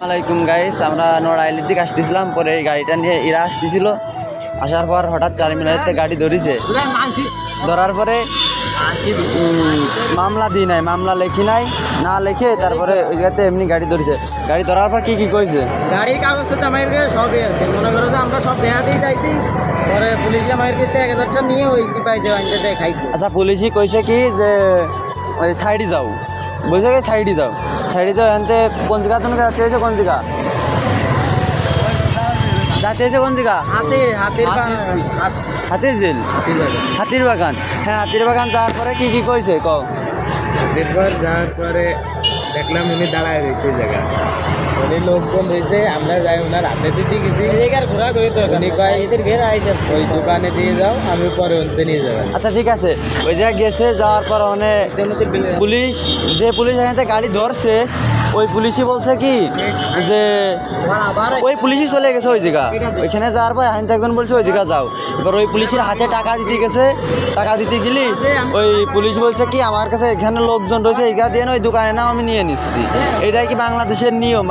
আলাইকুম গাইস, আমরা নড়াইলের দিকে আসতেছিলাম। পরে এই গাড়িটা নিয়ে এরা আসতেছিল। আসার পর হঠাৎ টার্মিনালেতে গাড়ি ধরেছে। ধরার পরে মামলা দিই নাই, মামলা লেখি নাই, না লেখে তারপরে ওই জায়গাতে এমনি গাড়ি ধরেছে। গাড়ি ধরার পর কি কইছে? গাড়ির কাগজপত্র আমার কাছে সবই আছে। মনে করো যে আমরা সব দেখাতেই চাইছি, পরে পুলিশ আমার কাছে 1000টা নিয়ে ওই সিপাই দেওয়ানতে খাইছে। আচ্ছা, পুলিশই কইছে কি যে ওই সাইডে যাও, বলছে কি সাইডে যাও, সাইডে যাও। এনতে কোন জায়গা তুমি যাতে হয়েছে? কোন জায়গা যাতে হয়েছে? কোন জায়গা? হাতির ঝিল, হাতির বাগান। হ্যাঁ, হাতির বাগান যাওয়ার পরে কি কইছে কও? এরপর যাওয়ার পরে দেখলাম উনি দাঁড়ায় রয়েছে জায়গা, উনি লোকজন রয়েছে, আমরা যাই ওনার হাতে দিতে গেছি। ঘোরা ঘুরি তো উনি কয় ওই দোকানে দিয়ে যাও, আমি পরে ওনতে নিয়ে যাবো। আচ্ছা ঠিক আছে, ওই জায়গায় গেছে। যাওয়ার পর পুলিশ, যে পুলিশ এখান থেকে গাড়ি ধরছে, ওই পুলিশই বলছে কি যে ওই পুলিশই চলে গেছে ওই জায়গা। ওইখানে যাওয়ার পর এখান থেকে একজন বলছে ওই জায়গা যাও। এবার ওই পুলিশের হাতে টাকা দিতে গেছে। টাকা দিতে গেলি ওই পুলিশ বলছে কি আমার কাছে এখানে লোকজন রয়েছে, এই দিয়ে ওই দোকানের নাম আমি নিয়ে নিচ্ছি। এটাই কি বাংলাদেশের নিয়ম?